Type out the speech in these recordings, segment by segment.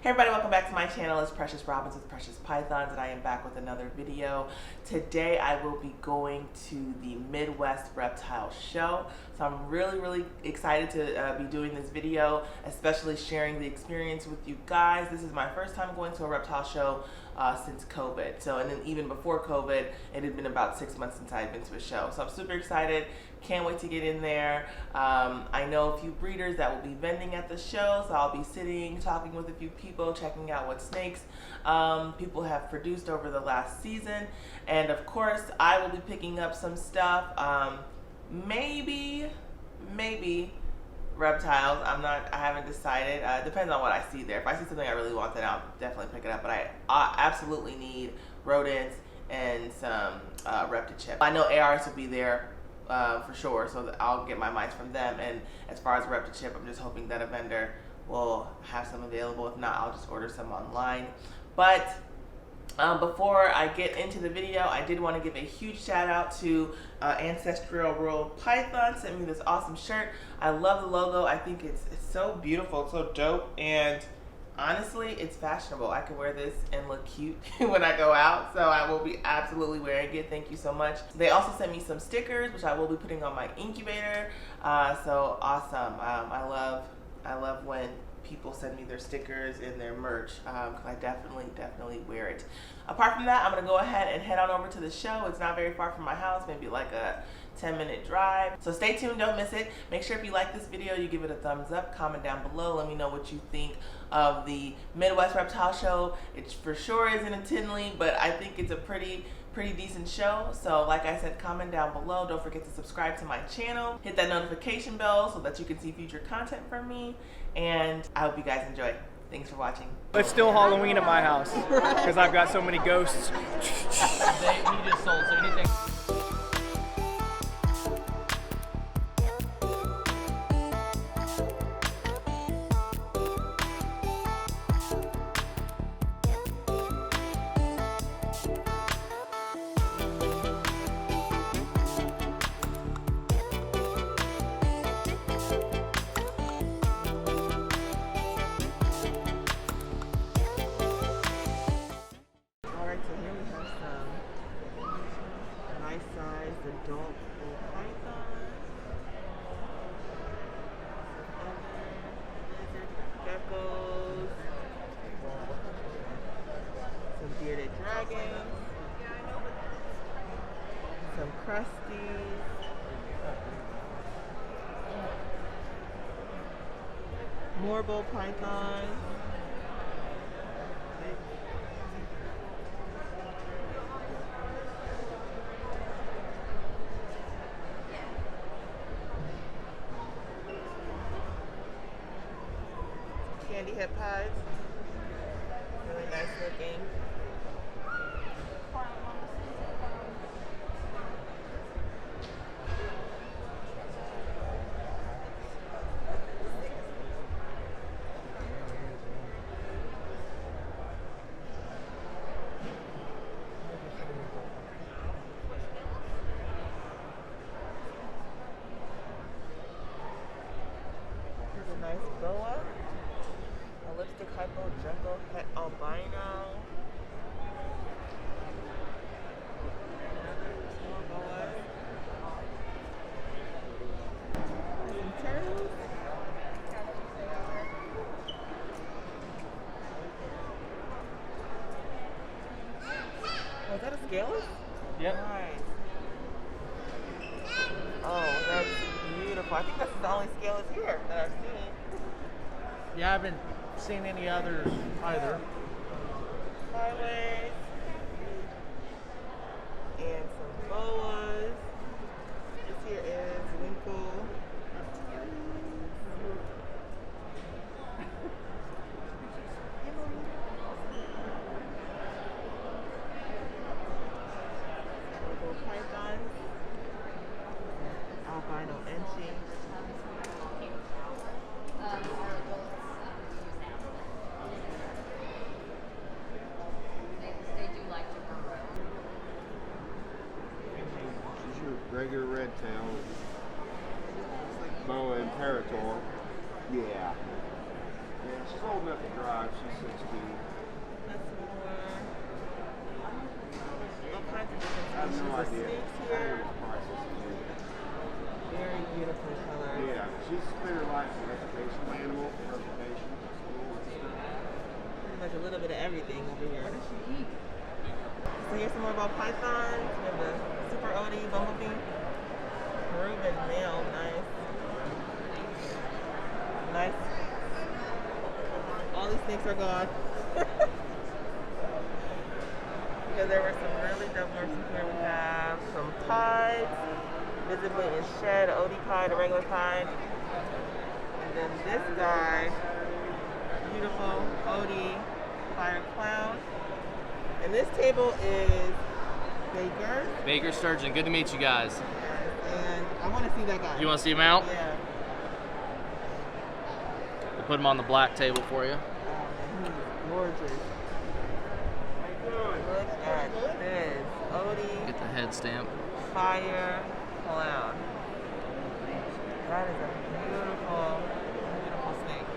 Hey everybody, welcome back to my channel. It's Precious Robins with Precious Pythons, and I am back with another video. Today I will be going to the Midwest Reptile Show. So I'm really excited to be doing this video, especially sharing the experience with you guys. This is my first time going to a reptile show since COVID. So, and then even before COVID, it had been about 6 months since I had been to a show. So I'm super excited. Can't wait to get in there. I know a few breeders that will be vending at the show, so I'll be sitting, talking with a few people, checking out what snakes people have produced over the last season. And of course, I will be picking up some stuff. Maybe reptiles. I haven't decided. Depends on what I see there. If I see something I really want, then I'll definitely pick it up. But I absolutely need rodents and some reptichips. I know ARs will be there for sure, so I'll get my mice from them. And as far as reptichip, I'm just hoping that a vendor will have some available. If not, I'll just order some online. But before I get into the video, I did want to give a huge shout out to Ancestral Royal Python. Sent me this awesome shirt. I love the logo. I think it's so beautiful. It's so dope. And honestly, it's fashionable. I can wear this and look cute when I go out. So I will be absolutely wearing it. Thank you so much. They also sent me some stickers, which I will be putting on my incubator. So awesome. I love when people send me their stickers and their merch, because I definitely wear it. Apart from that, I'm gonna go ahead and head on over to the show. It's not very far from my house, maybe like a 10-minute drive. So stay tuned, don't miss it. Make sure if you like this video, you give it a thumbs up, comment down below, let me know what you think of the Midwest Reptile Show. It for sure isn't a Tinley, but I think it's a pretty decent show. So like I said, comment down below. Don't forget to subscribe to my channel. Hit that notification bell so that you can see future content from me. And I hope you guys enjoy. Thanks for watching. It's still Halloween at my house because I've got so many ghosts. He just sold, so anything. Adult bull python, geckos, some bearded dragons, some crusties, more bull pythons. Candy hip pies, really nice looking. Here's a nice boa. Lipstick hypo jungle het albino. Some turtles. Oh, is that a scaleless? Yep. Nice. Oh, that's beautiful. I think that's the only scaleless here that I've seen. Yeah, I haven't seen any others either. Highways and some boas. This here is Winkle. Bull pythons. Albino enchi. Regular red tail, boa imperator. Yeah. Yes. she's old enough to drive. She's 16. That's more. All kinds of different I have species no of idea. snakes I here. hear it's priceless to me. Very beautiful colors. Yeah, she's spent her life as an educational animal for reputation, school and stuff. Pretty much a little bit of everything over here. What does she eat? So here's some more about pythons. We have the super OD bumblebee. Peruvian male, nice. Nice. All these snakes are gone. Because there were some really dope nurses here. We have some pies, visibly in shed, OD pie, the regular pie. And then this guy, beautiful OD fire clown. And this table is Baker. Baker Sturgeon, good to meet you guys. And I want to see that guy. You want to see him out? Yeah. We'll put him on the black table for you. He's gorgeous. Look at this. Odie Get the head stamp. Fire Clown. That is a beautiful, beautiful snake.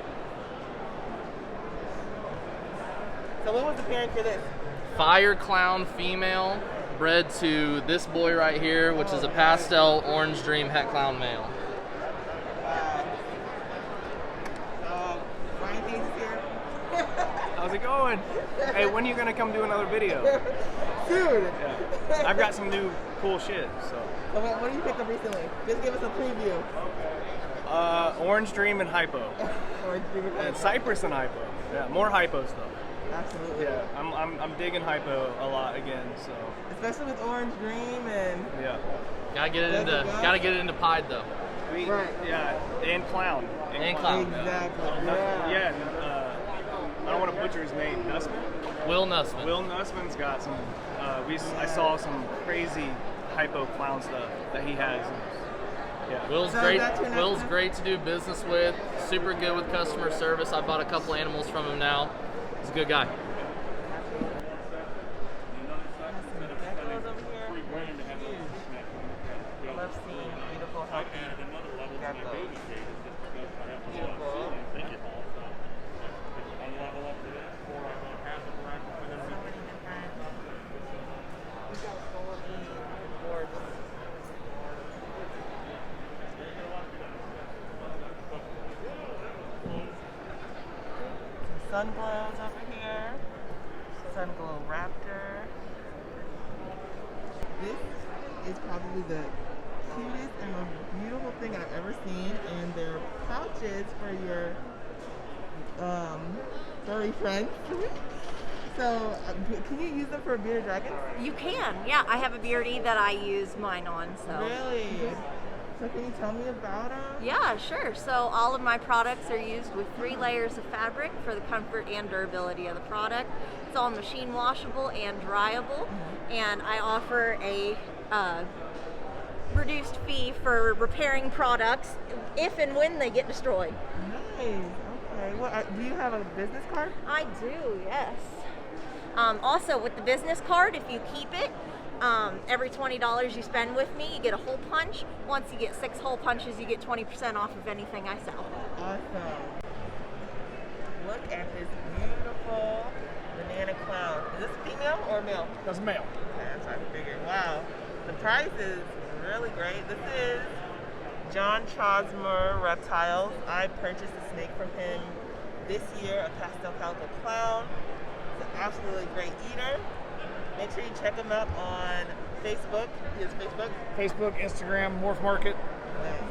So what was the pairing for this? Fire Clown female, bred to this boy right here, which is a pastel orange dream het clown male. Ryan Hayes is here. How's it going? Hey, when are you gonna come do another video? Soon. Yeah. I've got some new cool shit. So, What did you pick up recently? Just give us a preview. Orange Dream and Hypo, Or do you- and Cypress and Hypo. Yeah, more Hypo stuff. Absolutely. Yeah, I'm digging Hypo a lot again. So, Especially with Orange Dream and yeah. Gotta get it into pied though. Right. Yeah, and Clown. And Clown. Exactly. Yeah. Yeah. I don't want to butcher his name. Nussman. Will Nussman. Will Nussman's got some. I saw some crazy Hypo Clown stuff that he has. Yeah. Will's So great. that's your next Will's one? great to do business with. Super good with customer service. I bought a couple animals from him now. He's a good guy. Geckos over here. Huge. I love seeing beautiful, healthy geckos. Beautiful. So many different. We got golden dwarfs. Some sun glows over here. Sun glow raptor. This is probably the cutest and most beautiful thing I've ever seen, and they're pouches for your furry friends. So, can you use them for bearded dragons? You can, yeah. I have a beardy that I use mine on, so. Really? So can you tell me about them? Yeah, sure. So all of my products are used with 3 layers of fabric for the comfort and durability of the product. It's all machine washable and dryable, and I offer a reduced fee for repairing products if and when they get destroyed. Nice. Okay. Well, do you have a business card? I do, yes. Also, with the business card, if you keep it, every $20 you spend with me, you get a hole punch. Once you get 6 hole punches, you get 20% off of anything I sell. Awesome. Look at this beautiful banana clown. Is this female or male? That's male. Okay, that's what I figured. Wow. The price is really great. This is John Chausmer Reptiles. I purchased a snake from him this year, a pastel calico clown. It's an absolutely great eater. Make sure you check him out on Facebook. His Facebook. Facebook, Instagram, Morph Market. Nice.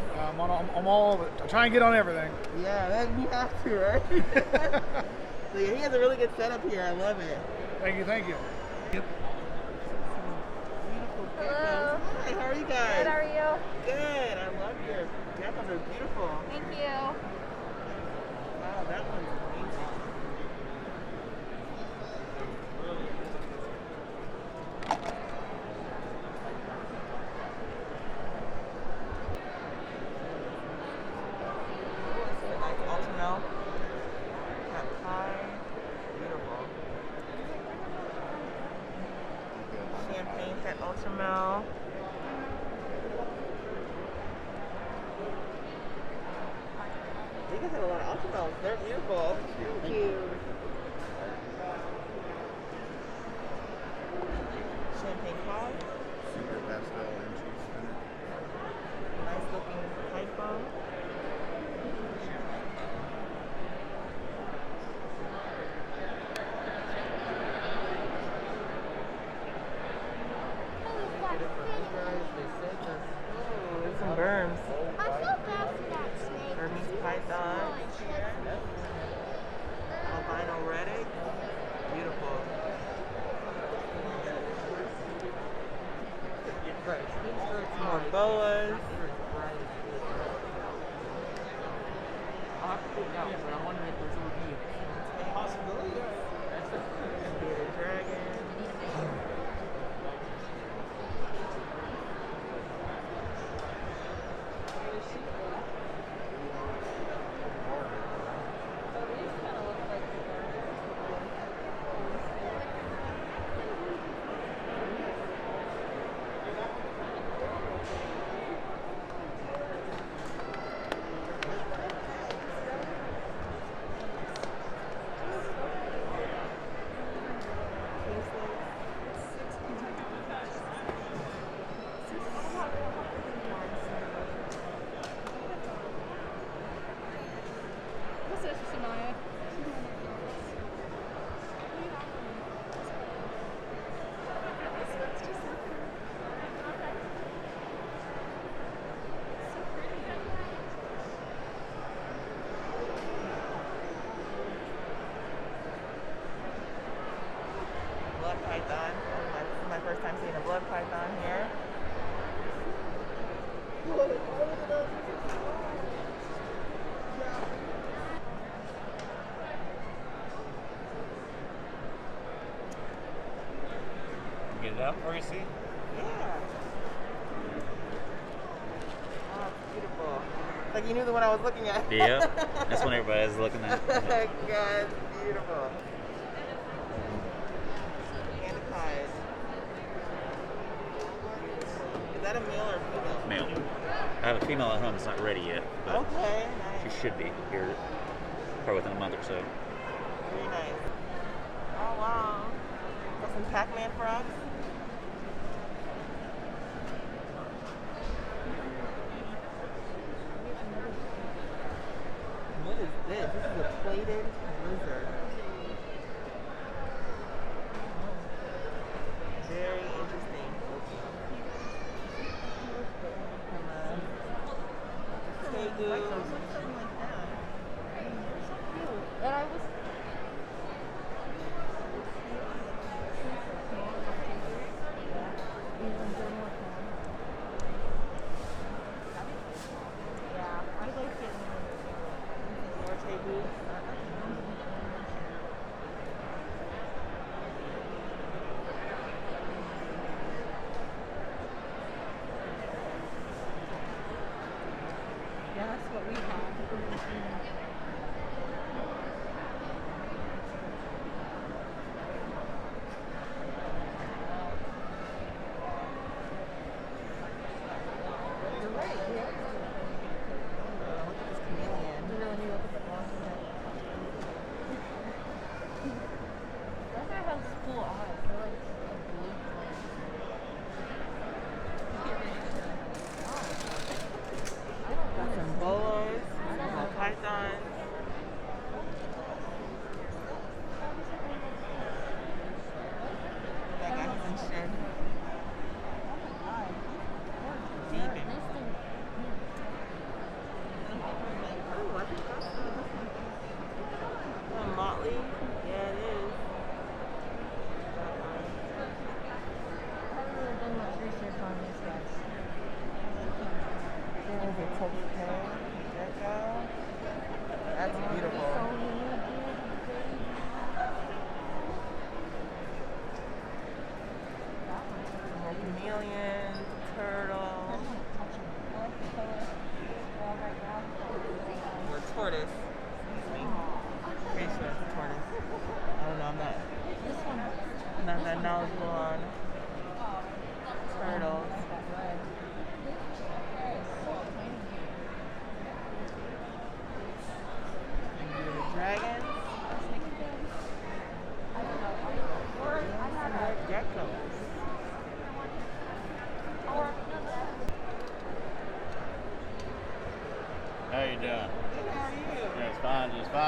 I'm all of it. I try and get on everything. Yeah, that you have to, right? So yeah, he has a really good setup here. I love it. Thank you, thank you. Beautiful Hello. geckos. Hi, how are you guys? Good, how are you? Good. I love your geckos. Are beautiful. Thank you. Wow, that one's amazing. This is a nice ultramel. Cat pie. Beautiful. Champagne cat ultramel. You guys have a lot of ultramounts. They're beautiful. Cute. Champagne collar. Super pastel inches in it. Nice looking hypo. Ooh, some berms. I feel bad for that snake. Burmese python. Albino reddick. Beautiful. More boas. Bearded dragon. Blood python. This is my first time seeing a blood python here. Get it out for you, see? Yeah. Oh, it's beautiful. Like you knew the one I was looking at. Yeah, that's what everybody's looking at. God, it's beautiful. Anna. Is that a male or female? Male. I have a female at home that's not ready yet, but Okay, she nice. should be here probably within a month or so. Very nice. Oh, wow. Got some Pac-Man frogs. What is this? This is a plated lizard. Very interesting. Tegu. Something like that. And I was. Yeah, I like it. More Tegu. Yeah, that's what we have. You're right, yeah. Look at this chameleon. You know, when you look at the box, that guy has cool eyes. They're like a blue flame. Got some boas, some pythons. That guy's in shed. Deep in. Oh, I think that's Motley. Yeah, it is. I haven't really done much research on these guys. There's a topaz gecko. That's beautiful. More chameleons, turtles. Or tortoise. Excuse me. Pretty sure it's a tortoise. I don't know, I'm not that knowledgeable on turtles.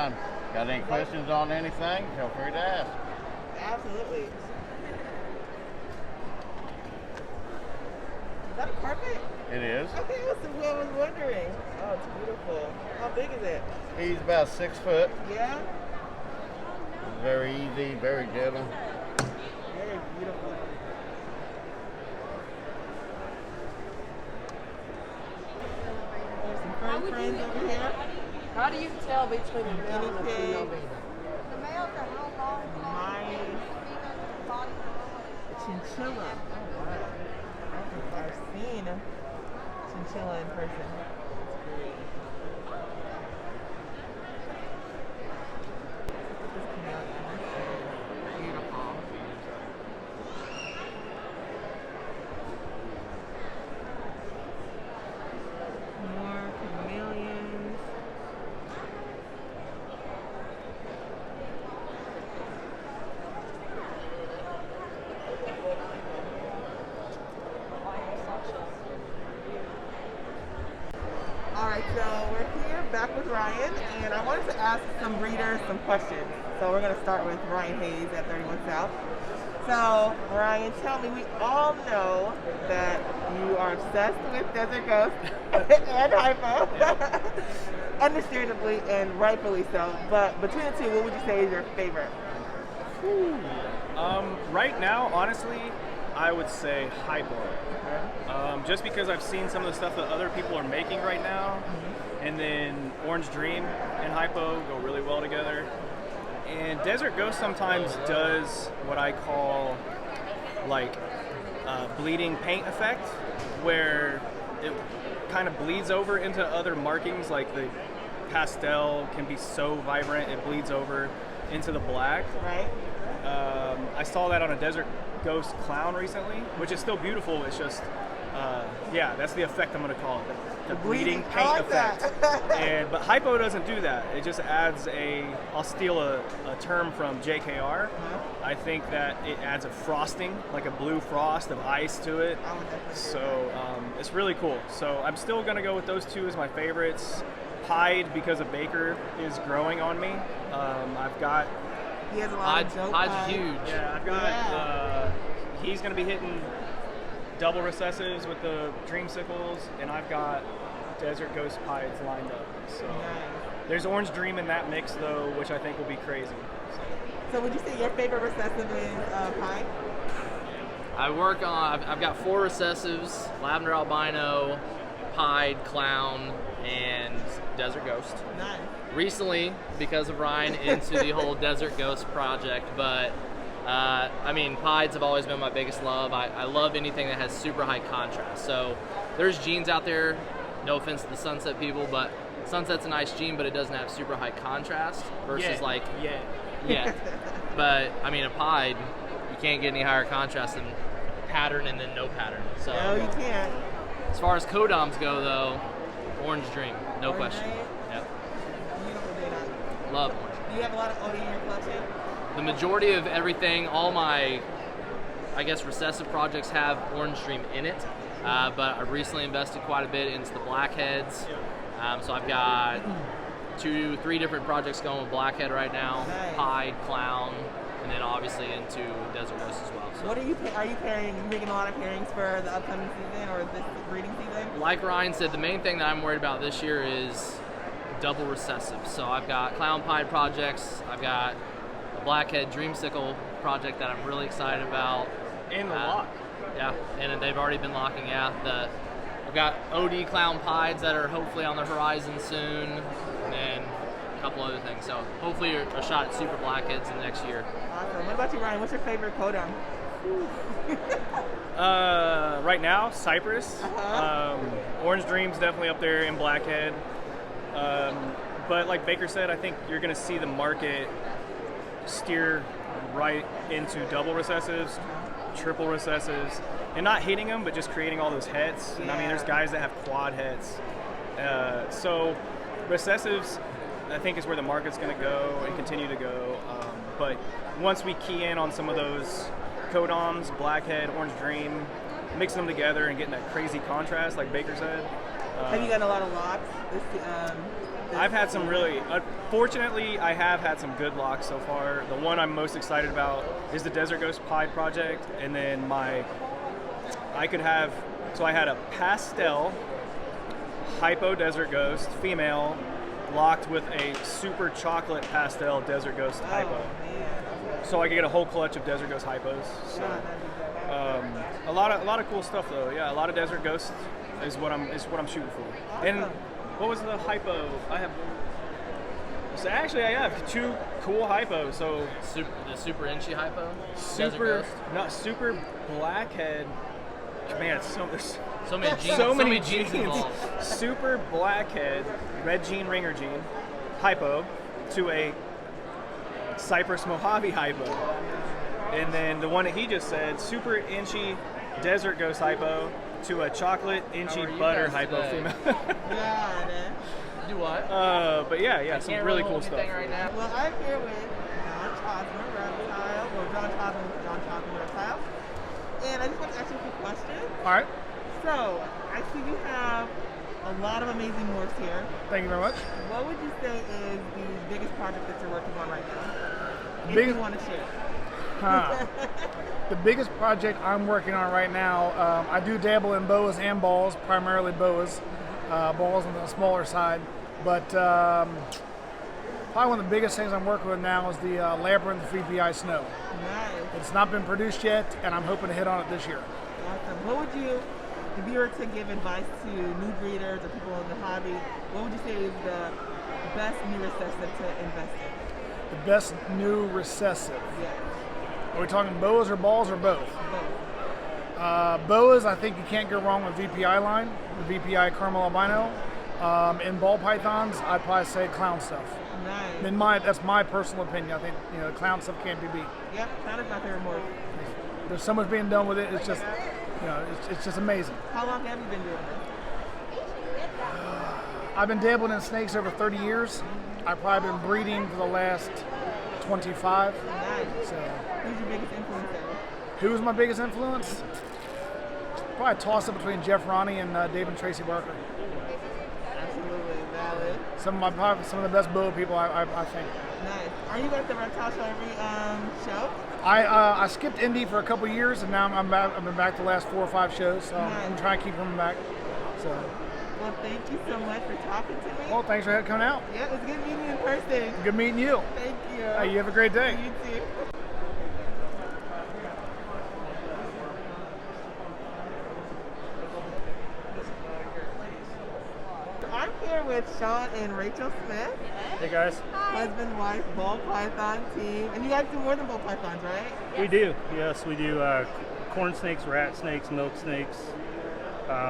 anytime. Got any questions on anything, feel free to ask. Absolutely. Is that a carpet? It is. Okay, that's what I was wondering. Oh, it's beautiful. How big is it? He's about 6 foot. Yeah? Very easy, very gentle. Very beautiful. There's some fur friends over here. How do you tell between a male and a Guinea female pig. baby? The males are real long. My Body. chinchilla. Oh, wow. I don't think I've seen a chinchilla in person. This chameleon is beautiful. More chameleons. Alright, so we're here back with Ryan, and I wanted to ask some breeders some questions. So we're going to start with Ryan Hayes at 31 South. So, Ryan, tell me, we all know that you are obsessed with Desert Ghost and Hypo. Understandably and rightfully so. But between the two, what would you say is your favorite? Right now, honestly, I would say Hypo. Just because I've seen some of the stuff that other people are making right now, and then Orange Dream and Hypo go really well together. And Desert Ghost sometimes does what I call like bleeding paint effect, where it kind of bleeds over into other markings. Like the pastel can be so vibrant it bleeds over into the black. Right. I saw that on a Desert Ghost clown recently, which is still beautiful. It's just, yeah, that's the effect I'm going to call it. The bleeding paint effect. But Hypo doesn't do that. It just adds I'll steal a term from JKR. I think that it adds a frosting, like a blue frost of ice to it. So it's really cool. So I'm still going to go with those two as my favorites. Pied, because of Baker, is growing on me. I've got... He has a lot of joke Pied's huge. Yeah, I've got... he's going to be hitting double recessives with the Dreamsicles, and I've got Desert Ghost Pieds lined up. So there's Orange Dream in that mix, though, which I think will be crazy. So would you say your favorite recessive is Pied? I've got 4 recessives: Lavender Albino, Pied, Clown, and Desert Ghost. Nice. Recently, because of Ryan, into the whole Desert Ghost project, but I mean, Pieds have always been my biggest love. I love anything that has super high contrast. So there's genes out there, no offense to the Sunset people, but Sunset's a nice gene, but it doesn't have super high contrast versus yeah. But I mean, a Pied, you can't get any higher contrast than pattern and then no pattern. So no, you can't. As far as codoms go, though, Orange Dream, no Orange question. Dream? Yep. Beautiful data. Love Orange. Do you have a lot of OD in your collection? The majority of everything, all my, I guess, recessive projects have Orange Dream in it, but I've recently invested quite a bit into the blackheads. So I've got 2-3 different projects going with blackhead right now, Nice. Pied, Clown, and then obviously into Desert Ghost as well. So. What are you pairing? Are you making a lot of pairings for the upcoming season or this breeding season? Like Ryan said, the main thing that I'm worried about this year is double recessive. So I've got Clown Pied projects, I've got a Blackhead Dreamsicle project that I'm really excited about. And the lock. Yeah, and they've already been locking, yeah. I've got OD Clown Pieds that are hopefully on the horizon soon, and then a couple other things. So hopefully a shot at Super Blackheads in the next year. Awesome. What about you, Ryan? What's your favorite codon? Right now, Cypress. Orange Dream's definitely up there in Blackhead. But like Baker said, I think you're going to see the market steer right into double recessives, triple recessives, and not hitting them, but just creating all those heads. And I mean, there's guys that have quad heads. So recessives, I think, is where the market's going to go and continue to go. But once we key in on some of those codoms, Blackhead, Orange Dream, mixing them together and getting that crazy contrast, like Baker said. Have you gotten a lot of locks I've had some really, unfortunately, I have had some good locks so far. The one I'm most excited about is the Desert Ghost Pied project, and then I had a pastel hypo Desert Ghost female locked with a super chocolate pastel Desert Ghost hypo. So I could get a whole clutch of Desert Ghost hypos. So, a lot of cool stuff though. Yeah, a lot of Desert Ghosts is what I'm shooting for. And what was the hypo? Actually I have 2 cool hypos. So The super inchy hypo. super blackhead. Man, there's so many genes. So many genes genes. involved. Super blackhead, red gene, ringer gene, hypo to a Cypress Mojave hypo. And then the one that he just said, super inchy Desert Ghost hypo to a chocolate inchy butter hypo female. Do what? But yeah, some really cool stuff. Right now. Well, I'm here with Chausmer Reptile, or John Chausmer Reptile. And I just want to ask you a quick question. All right. So, I see you have a lot of amazing morphs here. Thank you very much. What would you say is the biggest project that you're working on right now? If you want to share. The biggest project I'm working on right now, I do dabble in boas and balls, primarily boas. Balls on the smaller side. But probably one of the biggest things I'm working with now is the Labyrinth VPI Snow. Nice. It's not been produced yet, and I'm hoping to hit on it this year. Awesome. What would you, if you were to give advice to new breeders or people in the hobby, what would you say is the best new recessive to invest in? The best new recessive. Yes. Are we talking boas or balls or both? Both. Boas, I think you can't go wrong with VPI line, the VPI caramel albino. In ball pythons, I'd probably say clown stuff. Nice. That's my personal opinion. I think clown stuff can't be beat. Yep, clown is my favorite morph. There's so much being done with it. It's just, it's just amazing. How long have you been doing this? I've been dabbling in snakes over 30 years. I've probably been breeding for the last 25. Nice. So, who's your biggest influence there? Who was my biggest influence? Probably a toss-up between Jeff Ronnie and Dave and Tracy Barker. Absolutely valid. Some of the best boa people, I think. Nice. Are you at the reptile show every show? I skipped Indy for a couple years, and now I'm back. I've been back the last 4 or 5 shows, so I'm trying to keep coming back. So. Well, thank you so much for talking to me. Well, thanks for coming out. Yeah, it was good meeting you in person. Good meeting you. Thank you. Hey, you have a great day. You too. I'm here with Sean and Rachel Smith. Hey guys. Husband, wife, ball python team. And you guys do more than ball pythons, right? We do. Yes, we do corn snakes, rat snakes, milk snakes.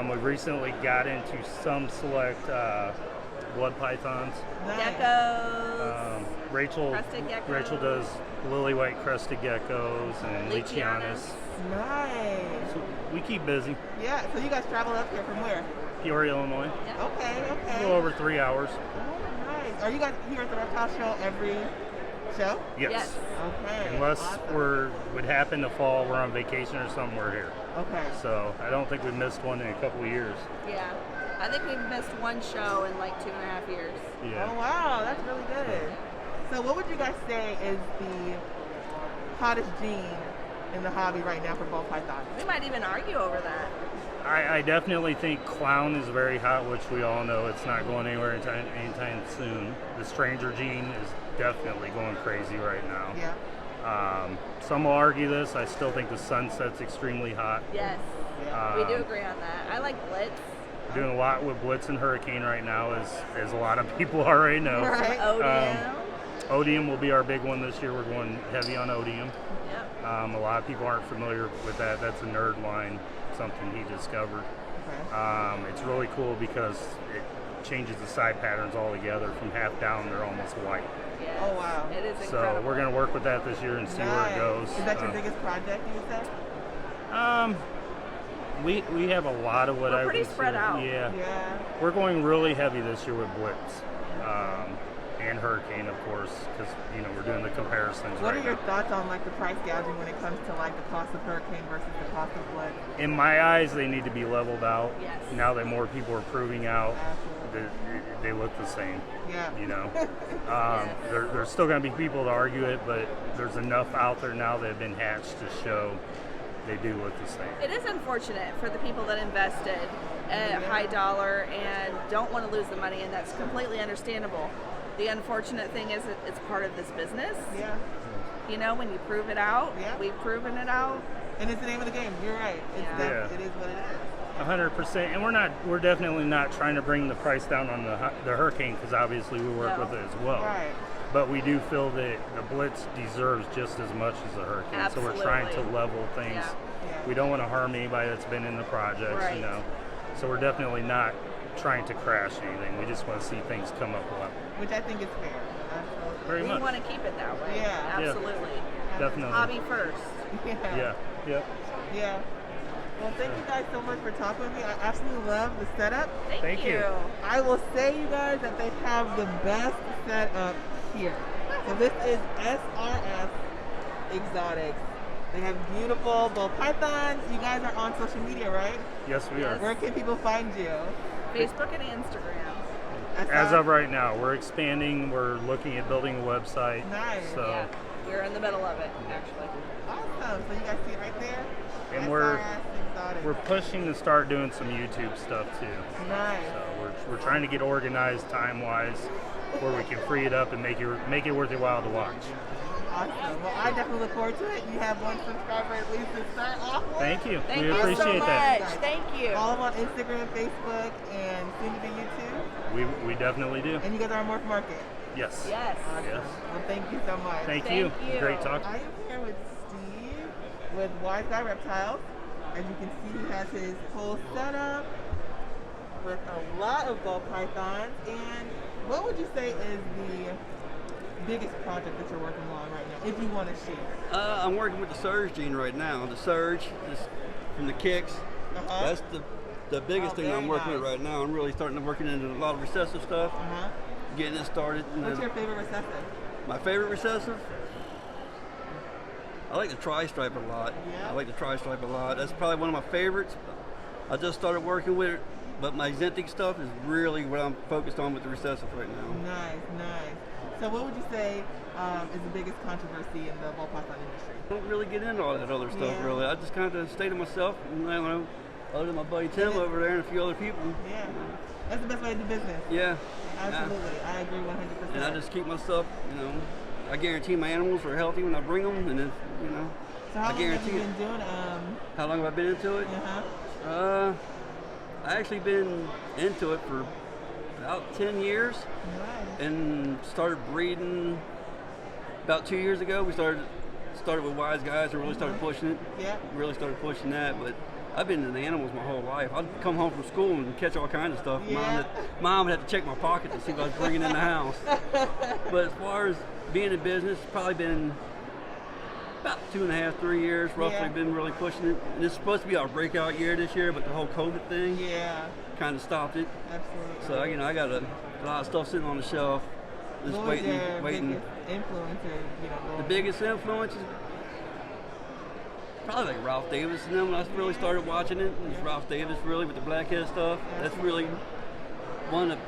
We've recently got into some select blood pythons. Geckos. Rachel does lily white crested geckos and Leachianus. Nice. So we keep busy. Yeah, so you guys travel up here from where? Peoria, Illinois. Okay. A little over 3 hours. Oh, nice. Are you guys here at the reptile show every show? Yes. Okay. Unless awesome. would happen to fall, we're on vacation or something, we're here. Okay. So I don't think we've missed one in a couple of years. Yeah. I think we've missed one show in like 2.5 years. Yeah. Oh, wow. That's really good. So what would you guys say is the hottest gene in the hobby right now for ball pythons? We might even argue over that. I definitely think clown is very hot, which we all know it's not going anywhere anytime soon. The stranger gene is definitely going crazy right now. Yeah. Some will argue this. I still think the sunset's extremely hot. Yes. We do agree on that. I like Blitz. Doing a lot with Blitz and Hurricane right now, as a lot of people already know. Right. Odium. Odium will be our big one this year. We're going heavy on Odium. Yep. A lot of people aren't familiar with that. That's a nerd line, something he discovered. Okay. It's really cool because it changes the side patterns altogether. From half down, they're almost white. Yes. Oh, wow. It is So incredible. we're going to work with that this year and see where it goes. Is that your biggest project, you would say? We have a lot of what We're pretty spread out. Yeah. Yeah. We're going really heavy this year with Blitz. and Hurricane, of course, because we're doing the comparisons. What right are your now. thoughts on like the price gouging when it comes to like the cost of Hurricane versus the cost of Blitz? In my eyes, they need to be leveled out. Yes. Now that more people are proving out, they look the same. Yeah. There's still going to be people to argue it, but there's enough out there now that have been hatched to show they do look the same. It is unfortunate for the people that invested at high dollar and don't want to lose the money, and that's completely understandable. The unfortunate thing is that it's part of this business. Yeah. When you prove it out, we've proven it out. And it's the name of the game. You're right. It is what it is. 100%, and we're definitely not trying to bring the price down on the Hurricane, because obviously we work with it as well. Right. But we do feel that the Blitz deserves just as much as the Hurricane. Absolutely. So we're trying to level things. Yeah. We don't want to harm anybody that's been in the projects, Right. So we're definitely not trying to crash anything. We just want to see things come up a lot. Which I think is fair. Absolutely. Very We much. want to keep it that way. Yeah. Absolutely. Definitely. Hobby first. Yeah. Yeah. Well, thank you guys so much for talking with me. I absolutely love the setup. Thank you. I will say, you guys, that they have the best setup here. So this is SRS Exotics. They have beautiful ball pythons. You guys are on social media, right? Yes, we are. Where can people find you? Facebook and Instagram. As of right now, we're expanding. We're looking at building a website. Nice. So, Yeah, we're in the middle of it, actually. Awesome. So you guys see it right there? and SRS Exotics. we're pushing to start doing some YouTube stuff too. Nice. So we're trying to get organized time-wise, where we can free it up and make it worth your while to watch. Awesome. Well, I definitely look forward to it. You have one subscriber at least to start off with. Thank you. Thank We you appreciate so much. that. Thank you. Follow them on Instagram, Facebook, and soon to be YouTube. We definitely do. And you guys are on Morph Market. Yes. Yes. Awesome. Yes. Well, thank you so much. Thank you. you. Great talk. I am here with Steve with Weise Reptiles. As you can see, he has his whole setup with a lot of ball pythons. And what would you say is the biggest project that you're working on right now, if you want to share? I'm working with the Surge gene right now. The Surge is from the kicks. That's the biggest thing I'm working with right now. I'm really starting to work into a lot of recessive stuff. Getting it started. What's your favorite recessive? My favorite recessive? I like the tri-stripe a lot. Yeah. I like the tri-stripe a lot. That's probably one of my favorites. I just started working with it, but my Zentic stuff is really what I'm focused on with the recessive right now. Nice, nice. So what would you say is the biggest controversy in the ball python industry? I don't really get into all that other stuff, Yeah. really. I just kind of stay to myself, and I don't know, other than my buddy Tim over there and a few other people. Yeah. That's the best way to do business. Yeah. Absolutely. I agree 100%. And I just keep myself, I guarantee my animals are healthy when I bring them, and then, So how I long guarantee have you it. been doing How long have I been into it? I actually been into it for about 10 years, and started breeding about 2 years ago. We started with Weise guys and really started pushing it. Yeah. Really started pushing that, but I've been into animals my whole life. I'd come home from school and catch all kinds of stuff. Yeah. Mom would have to check my pocket to see what I was bringing in the house. But as far as being in business, it's probably been about 2.5, 3 years, roughly. Yeah. Been really pushing it. And it's supposed to be our breakout year this year, but the whole COVID thing kind of stopped it. Absolutely. So I got a lot of stuff sitting on the shelf, just What was waiting. your biggest influencer, The biggest influence is probably like Ralph Davis and them. When I really started watching it, it was Ralph Davis really with the blackhead stuff. That's really one of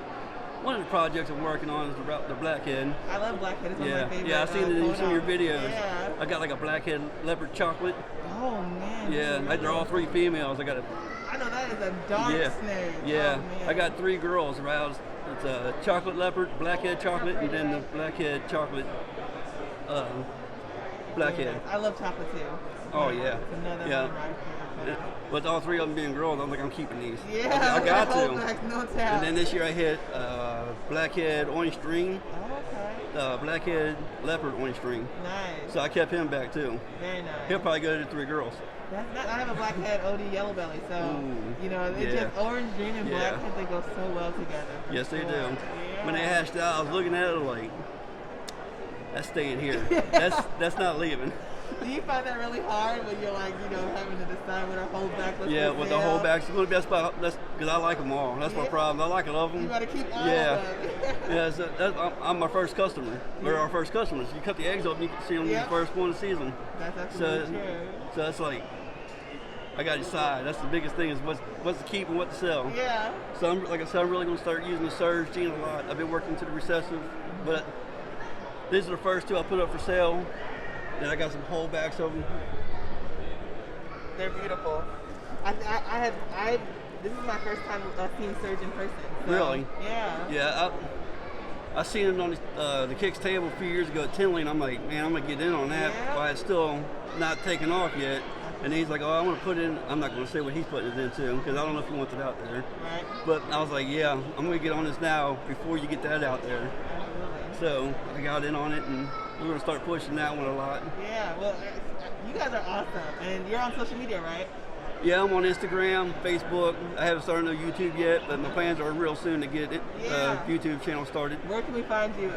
the projects I'm working on is the blackhead. I love blackhead. It's one of my favorite. Yeah, I've seen it in some of your videos. Yeah. I got like a blackhead leopard chocolate. Oh man. Yeah, they're all 3 females. I got a. I know that is a dark snake. Yeah, Oh, man. I got 3 girls around. It's a chocolate leopard, blackhead chocolate, and then the blackhead chocolate blackhead. I love chocolate too. Oh yeah. It's another Yeah. one right there. With all 3 of them being girls, I'm like, I'm keeping these. Yeah, I got whole to. back, no doubt. And then this year I hit blackhead orange string, Oh, blackhead leopard orange string. nice. So I kept him back too. Very nice. He'll probably go to the 3 girls. I have a blackhead OD yellow belly, so Ooh, it's yeah. just orange, green, and Yeah. blackhead. They go so well together. for Yes, they sure. do. Yeah. When they hatched out, I was looking at it like, that's staying here. That's not leaving. Do you find that really hard when you're like, having to decide what our whole back looks Yeah, for with the sale? whole back. That's because I like them all. That's my problem. I like all of them. You gotta keep all yeah. of them. Yeah, so I'm my first customer. We're our first customers. You cut the eggs open, you can see them the first one of the season. That's absolutely true. So it's like, I got to decide. That's the biggest thing is what's to keep and what to sell. Yeah. So like I said, I'm really going to start using the surge gene a lot. I've been working to the recessive, but these are the first two I put up for sale. Then I got some holdbacks of them. They're beautiful. This is my first time seeing surge in person. So, Really? Yeah. Yeah. I seen it on the Kicks table a few years ago at Tinley, and I'm like, man, I'm gonna get in on that. Yeah. Why it's still not taken off yet. And he's like, oh, I want to put it in. I'm not going to say what he's putting it into because I don't know if he wants it out there. Right. But I was like, yeah, I'm going to get on this now before you get that out there. Absolutely. So I got in on it, and we're going to start pushing that one a lot. Yeah, well, you guys are awesome. And you're on social media, right? Yeah, I'm on Instagram, Facebook. I haven't started no YouTube yet, but my plans are real soon to get it YouTube channel started. Where can we find you,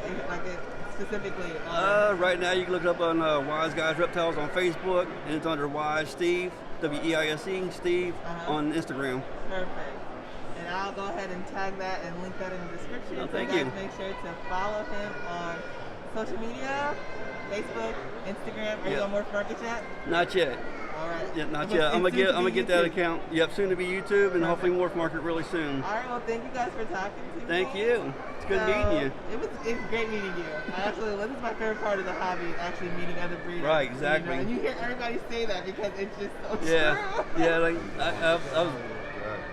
specifically? Right now, you can look it up on Weise Reptiles on Facebook, and it's under Weise Steve, W-E-I-S-E, Steve, on Instagram. Perfect. And I'll go ahead and tag that and link that in the description. Oh, thank so you. Guys, make sure to follow him on social media, Facebook, Instagram. Are you on Morph Market yet? Not yet. All right. Yeah, not yet. I'm gonna get that account. Yep, soon to be YouTube, and hopefully Morph Market really soon. All right. Well, thank you guys for talking to me. Thank you. It's good meeting you. It's great meeting you. This is my favorite part of the hobby, actually meeting other breeders. Right, exactly. And you hear everybody say that because it's just so true. Yeah, like I was.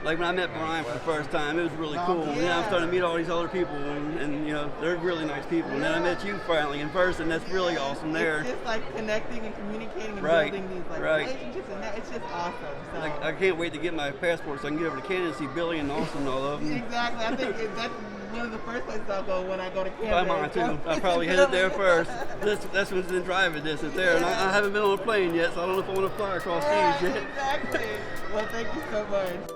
Like when I met Brian for the first time, it was really cool. And then I started to meet all these other people, and you know, they're really nice people. And then I met you finally in person. That's really awesome there. It's just like connecting and communicating and building these relationships, and it's just awesome. So. Like, I can't wait to get my passport so I can get over to Canada and see Billy and Austin and all of them. Exactly. I think that's one of the first places I'll go when I go to Canada. I'm on too. I'll probably head there first. That's what's in driving distance there. And I haven't been on a plane yet, so I don't know if I want to fly across seas yet. Exactly. Well, thank you so much.